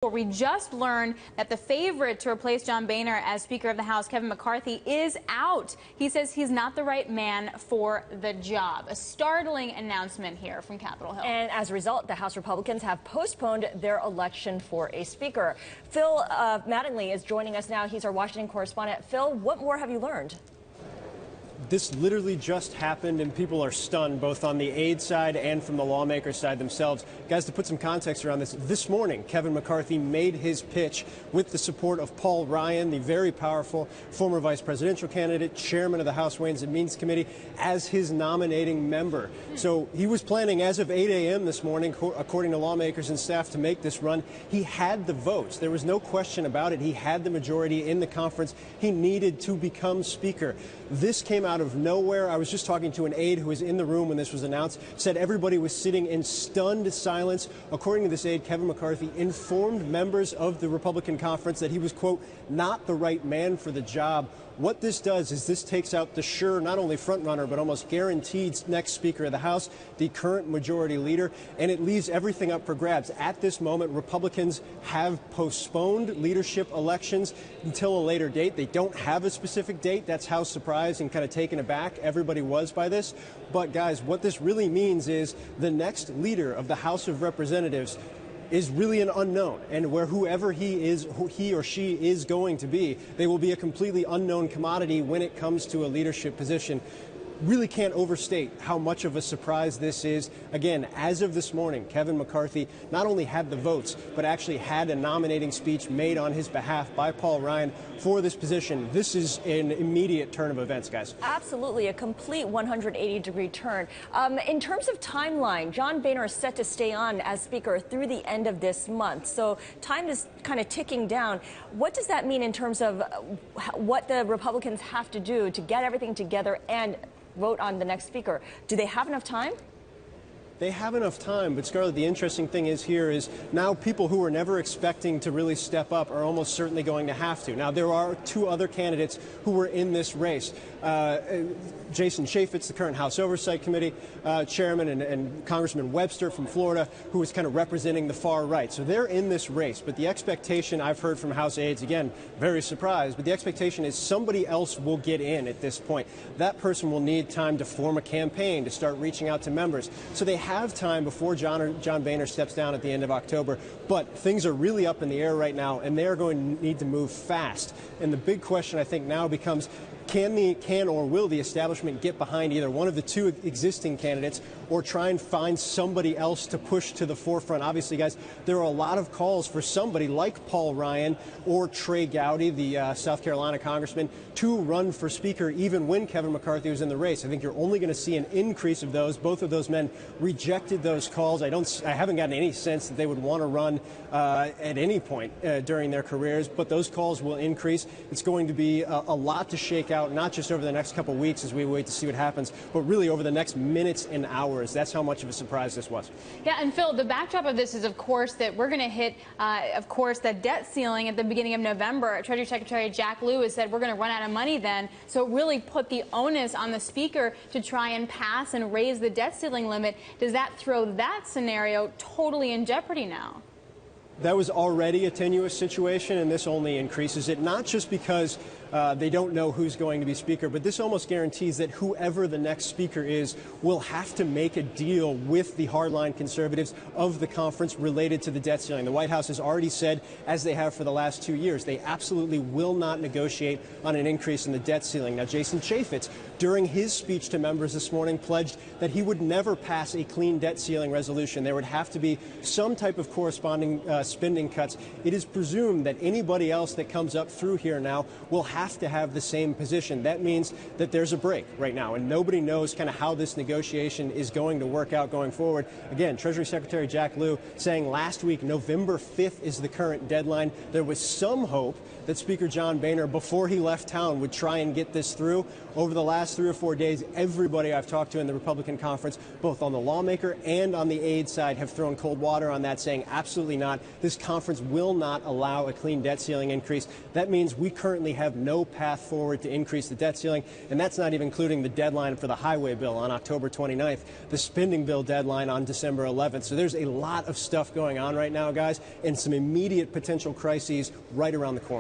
We just learned that the favorite to replace John Boehner as Speaker of the House, Kevin McCarthy, is out. He says he's not the right man for the job. A startling announcement here from Capitol Hill. And as a result, the House Republicans have postponed their election for a Speaker. Phil Mattingly is joining us now. He's our Washington correspondent. Phil, what more have you learned? This literally just happened, and people are stunned, both on the aid side and from the lawmaker side themselves. Guys, to put some context around this morning, Kevin McCarthy made his pitch with the support of Paul Ryan, the very powerful former vice presidential candidate, chairman of the House Ways and Means Committee, as his nominating member. So he was planning, as of 8 a.m. this morning, according to lawmakers and staff, to make this run. He had the votes. There was no question about it. He had the majority in the conference. He needed to become Speaker. This came out of nowhere. I was just talking to an aide who was in the room when this was announced, said everybody was sitting in stunned silence. According to this aide, Kevin McCarthy informed members of the Republican conference that he was, quote, not the right man for the job. What this does is this takes out the sure, not only frontrunner, but almost guaranteed next Speaker of the House, the current majority leader, and it leaves everything up for grabs. At this moment, Republicans have postponed leadership elections until a later date. They don't have a specific date. That's how surprised and kind of taken aback everybody was by this. But, guys, what this really means is the next leader of the House of Representatives is really an unknown, and where whoever he or she is going to be, they will be a completely unknown commodity when it comes to a leadership position. Really can't overstate how much of a surprise this is. Again, as of this morning, Kevin McCarthy not only had the votes, but actually had a nominating speech made on his behalf by Paul Ryan for this position. This is an immediate turn of events, guys. Absolutely, a complete 180-degree turn. In terms of timeline, John Boehner is set to stay on as Speaker through the end of this month. So time is kind of ticking down. What does that mean in terms of what the Republicans have to do to get everything together and vote on the next Speaker? Do they have enough time? They have enough time, but Scarlett, the interesting thing is now people who were never expecting to really step up are almost certainly going to have to. Now, there are two other candidates who were in this race. Jason Chaffetz, the current House Oversight Committee chairman, and Congressman Webster from Florida, who is kind of representing the far right. So they're in this race, but the expectation I've heard from House aides, again, very surprised, but the expectation is somebody else will get in at this point. That person will need time to form a campaign, to start reaching out to members. So they have time before John Boehner steps down at the end of October, but things are really up in the air right now, and they're going to need to move fast. And the big question, I think, now becomes, can or will the establishment get behind either one of the two existing candidates or try and find somebody else to push to the forefront? Obviously, guys, there are a lot of calls for somebody like Paul Ryan or Trey Gowdy, the South Carolina congressman, to run for Speaker even when Kevin McCarthy was in the race. I think you're only going to see an increase of those. Both of those men rejected those calls. I haven't gotten any sense that they would want to run at any point during their careers, but those calls will increase. It's going to be a lot to shake out, not just over the next couple of weeks as we wait to see what happens, but really over the next minutes and hours. That's how much of a surprise this was. Yeah, and Phil, the backdrop of this is, of course, that we're going to hit, of course, the debt ceiling at the beginning of November. Treasury Secretary Jack Lew has said we're going to run out of money then, so it really put the onus on the Speaker to try and pass and raise the debt ceiling limit. Does that throw that scenario totally in jeopardy now? That was already a tenuous situation, and this only increases it, not just because they don't know who's going to be Speaker, but this almost guarantees that whoever the next Speaker is will have to make a deal with the hardline conservatives of the conference related to the debt ceiling. The White House has already said, as they have for the last 2 years, they absolutely will not negotiate on an increase in the debt ceiling. Now, Jason Chaffetz, during his speech to members this morning, pledged that he would never pass a clean debt ceiling resolution. There would have to be some type of corresponding spending cuts. It is presumed that anybody else that comes up through here now will have to have the same position. That means that there's a break right now, and nobody knows kind of how this negotiation is going to work out going forward. Again, Treasury Secretary Jack Lew saying last week November 5th is the current deadline. There was some hope that Speaker John Boehner, before he left town, would try and get this through. Over the last 3 or 4 days, everybody I've talked to in the Republican conference, both on the lawmaker and on the aide side, have thrown cold water on that, saying absolutely not. This conference will not allow a clean debt ceiling increase. That means we currently have no no path forward to increase the debt ceiling. And that's not even including the deadline for the highway bill on October 29th, the spending bill deadline on December 11th. So there's a lot of stuff going on right now, guys, and some immediate potential crises right around the corner.